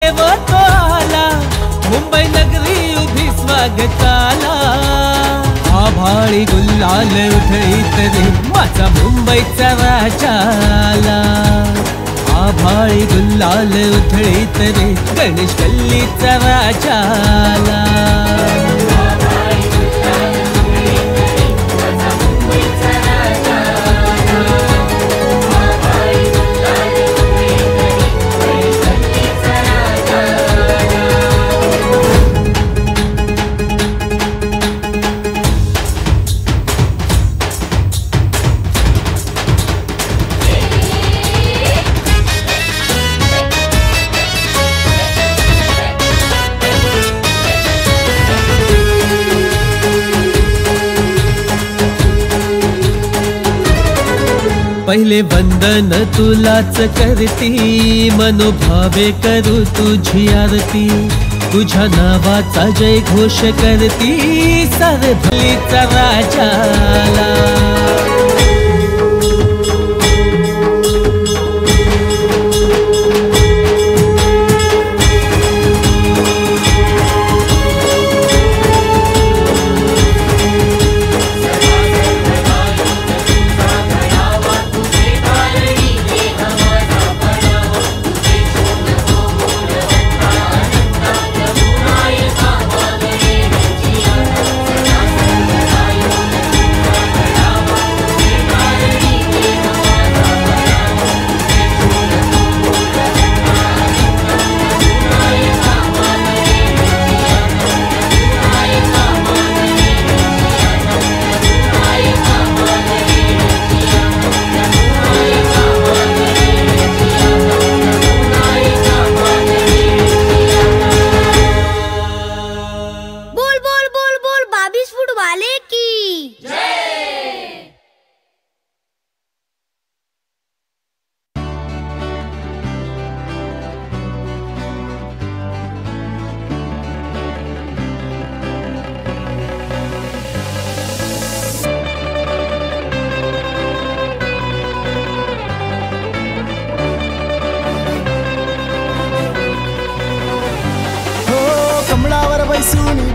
देव तो आला, मुंबई नगरी उभी स्वागताला। आभाळी गुलाल उधळीत रे माझा मुंबईचा राजाला। आभाळी गुलाल उधळीत रे गणेश गल्लीचा राजाला। पहिले वंदन तुलाच करती, मनोभावे करू तुझी आरती। तुझ्या नावाचा जय घोष करती, सरभलीचा राजाला।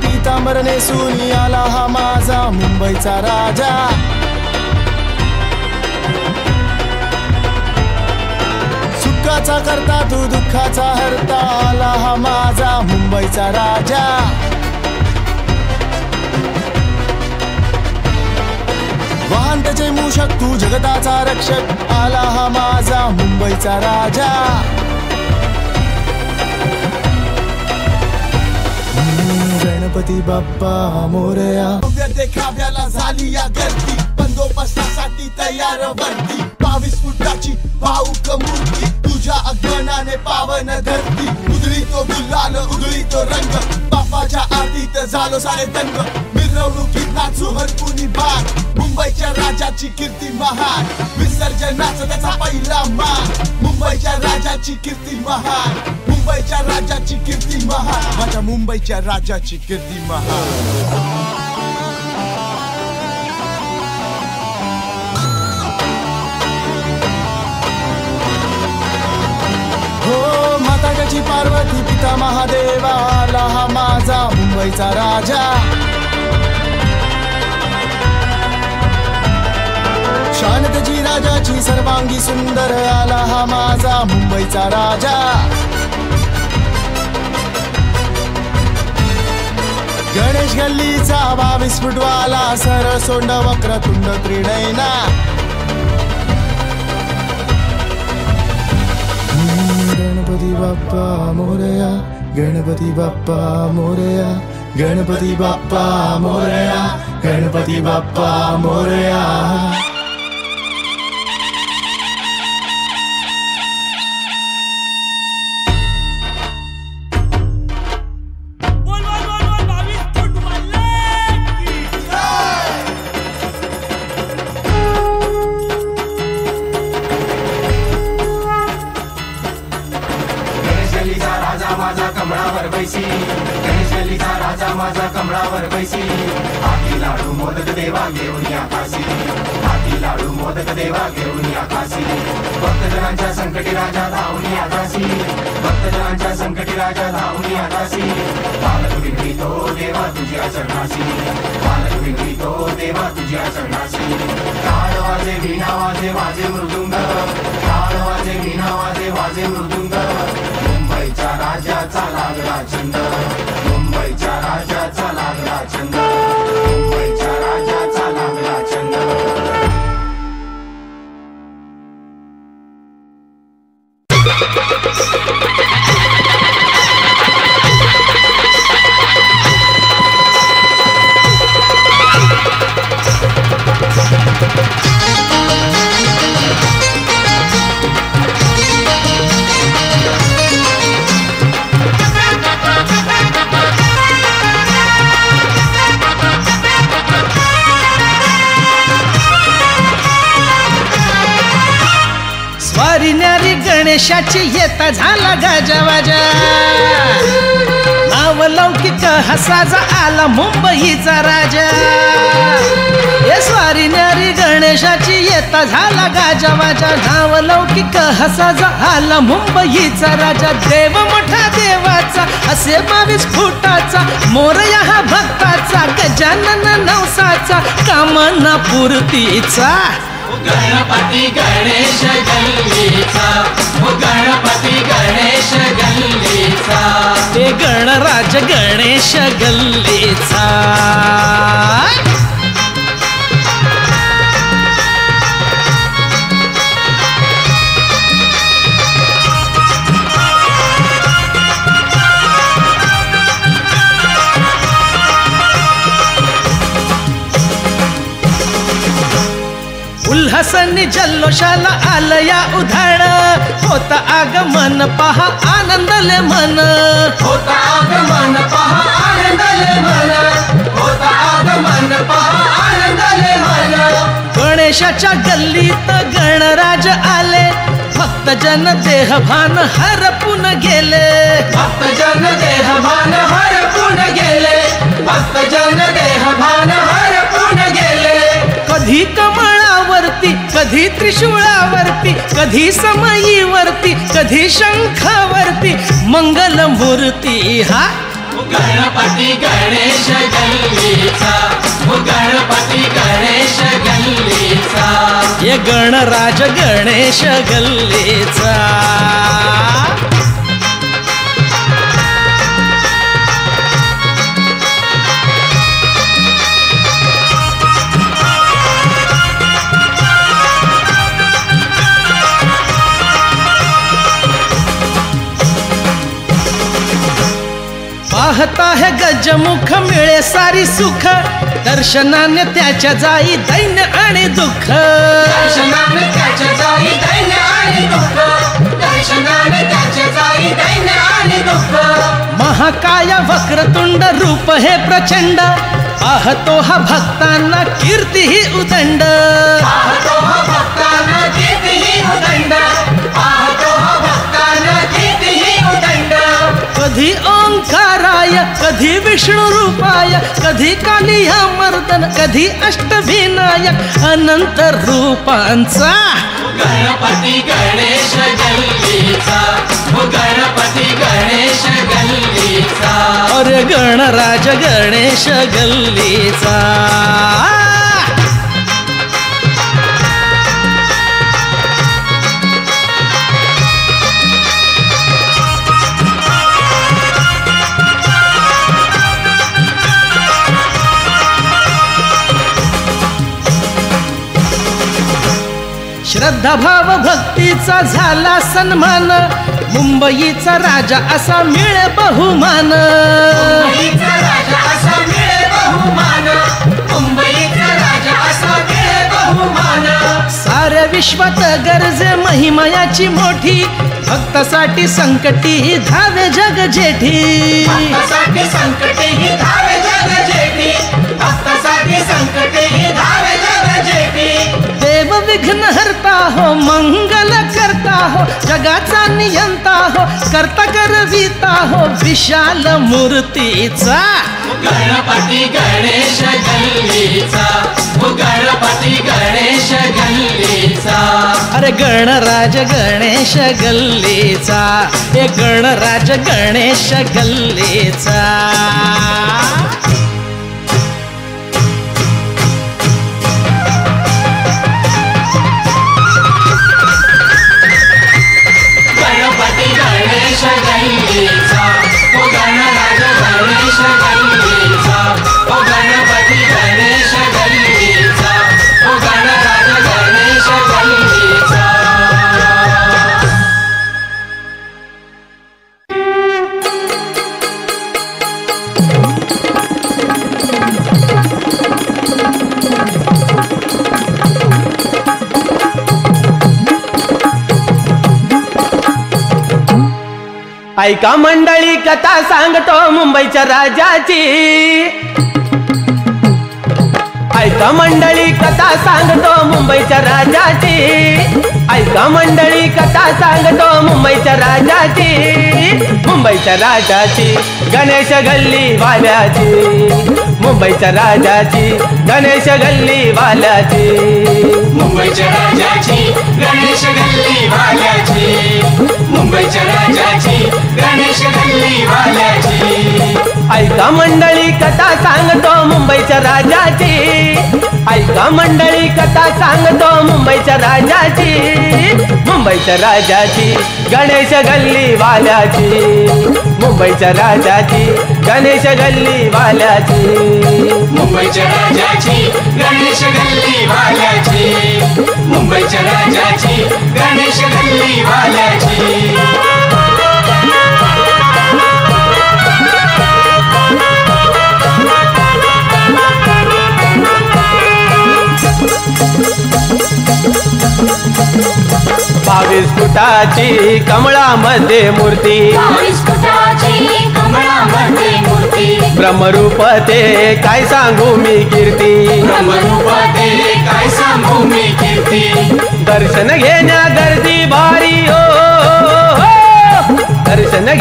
पीतांबर नेसून आला हा माझा मुंबईचा राजा। सुखाचा करता तू दुःखाचा हरता, आला हा माझा मुंबईचा राजा। वाहन त्याचे मूषक तू जगताचा रक्षक, आला हा माझा मुंबईचा राजा। गणपती बाप्पा मोरया। देखाव्याला झाली या गर्दी, बंदोबस्तासाठी तयार वर्दी। 22 फुटाची भाऊक मूर्ती, तुझ्या आगमनाने पावन धरती। उधळी तो गुलाल उधळी तो रंग, बाप्पाच्या आरतीत झालो सारे दंग। मिरवणुकीत नाचू हरकुनी भाग, मुंबईच्या राजाची कीर्ती महान। विसर्जनाचा त्याचा पहिला मान, मुंबईच्या राजाची कीर्ती महान। मुंबईच्या राजाची कीर्ती महान, माझ्या मुंबईच्या राजाची कीर्ती महान। हो माता त्याची पार्वती पिता महादेवा, आला हा माझा मुंबईचा राजा। शांतची राजाची सर्वांगी सुंदर, आला हा माझा मुंबईचा राजा। गणेश गल्लीचा 22 फुटवाला, सरळ सोंड वक्रतुंड त्रिनयना। गणपती बाप्पा मोरया, गणपती बाप्पा मोरया, गणपती बाप्पा मोरया, गणपती बाप्पा मोरया। राजा माझा कमळावर बैसी गणेश गल्लीचा राजा माझा कमळावर बैसी हाती लाडू मोदक देवा घेऊन या काशी हाती लाडू मोदक देवा घेऊन या काशी भक्तजनांच्या संकटी राजा धावून या काशी भक्तजनांच्या संकटी राजा धावून या काशी बालक विनवितो देवा तुझ्या चरणाशी बालक विनवितो देवा तुझ्या चरणाशी टाळ वाजे वीणा वाजे वाजे मृदुंग टाळ वाजे वीणा वाजे वाजे मृदुंग मुंबईच्या राजाचा लागला छंद मुंबईच्या राजाचा लागला छंद मुंबईच्या राजाचा लागला छंद स्वारी गणेशाची येता झाला गाजावाजा नाव लौकिक हसाजा आला मुंबईचा राजा ये स्वारी न्यारी गणेशाची येता झाला गाजावाजा नाव लौकिक हसाजा आला मुंबईचा राजा देव मोठा देवाचा असे 22 फुटाचा मोरया हा भक्ताचा गजानन नवसाचा कामना पूर्तीचा गणपती गणेश गल्लीचा गणपती गणेश गल्लीचा ते गणराज गणेश गल्लीचा उल्हासाने जल्लोषाला आलया उधाण होता आगमन पहा आनंदले मन होता आगमन पहा आनंदले मन होता आगमन पहा आनंदले मन गणेशाच्या गल्लीत गणराज आले भक्तजन देहभान हरपून गेले भक्तजन देहभान हरपून गेले भक्तजन देहभान हरपून गेले कधी कमळावरती कधी त्रिशूळावरती कधी समयीवरती कधी शंखावरती मंगल मूर्ती हा गणपती गणेश गल्लीचा गणपती गणेश गल्लीचा ये गणराज गणेश गल्लीचा पाहता है गजमुख मिळे सारी सुख दर्शनाने त्याच्या जाई दैन्य आणि दुःख दर्शनाने त्याच्या जाई दैन्य आणि दुःख दर्शनाने त्याच्या जाई दैन्य आणि दुःख महाकाय वक्रतुंड रूप हे प्रचंड पाहतो हा भक्तांना कीर्ती ही उदंड पाहतो हा भक्तांना कीर्ती ही उदंड पाहतो हा भक्तांना कीर्ती ही उदंड कधी ओंकाराय कधी विष्णु रूपाय कधी कालिया मर्दन कधी अष्टविनायक अनंत रूपांचा गणपती गणेश गल्लीचा गणपती गणेश गल्लीचा अरे गणराज गणेश गल्लीचा श्रद्धा भाव भक्तीचा झाला सन्मान मुंबईचा राजा असा मिळे बहुमान मुंबईचा राजा असा मिळे बहुमान मुंबईचा राजा असा मिळे बहुमान साऱ्या विश्वात गरजे महिमयाची मोठी भक्तासाठी संकटी धावे जग जेठी भक्तासाठी संकटे ही धावे जग जेठी भक्तासाठी संकटे ही धावे जग जेठी देव विघ्न हरता हो, मंगल करता हो, जगाचा नियंता हो, करता करविता हो विशाल मूर्तीचा. गणपती गणेश गल्लीचा, गणपती गणेश गल्लीचा. अरे गणराज गणेश गल्लीचा, हे गणराज गणेश गल्लीचा. गणपती गणेश गल्लीचा, गणराज गणेश गल्लीचा. गणपती गणेश गल्लीचा, गणराज गणेश गल्लीचा. ऐका मंडळी कथा सांगतो मुंबईच्या राजाची. ऐका मंडळी कथा सांगतो मुंबईच्या राजाची. ऐका मंडळी कथा सांगतो मुंबईच्या राजाची. मुंबईच्या राजाची गणेश गल्ली वाल्याची. मुंबईच्या राजाची गणेश गल्ली वाल्याची. मुंबईच्या राजाची गणेश गल्ली वाल्याची. मुंबईच्या राजाची गणेश गल्ली वाल्याची. ऐका मंडळी कथा सांगतो मुंबईच्या राजाची. ऐका मंडळी कथा सांगतो मुंबईच्या राजाची. मुंबईच्या राजाची गणेश गल्ली वाल्याची. मुंबईच्या राजाची गणेश गल्ली वाल्याची. मुंबईच्या राजाची गणेश गल्ली वाल्याची. मुंबईच्या राजाची गणेश गल्ली वाल्याची. बावीस फुटाची कमळामध्ये मूर्ती. 22 फुटाची कमळामध्ये मूर्ती. ब्रह्मरूप ते काय सांगू मी कीर्ती. ब्रह्मरूप ते काय सांगू मी कीर्ती. दर्शन घेण्या गर्दी भारी हो. दर्शन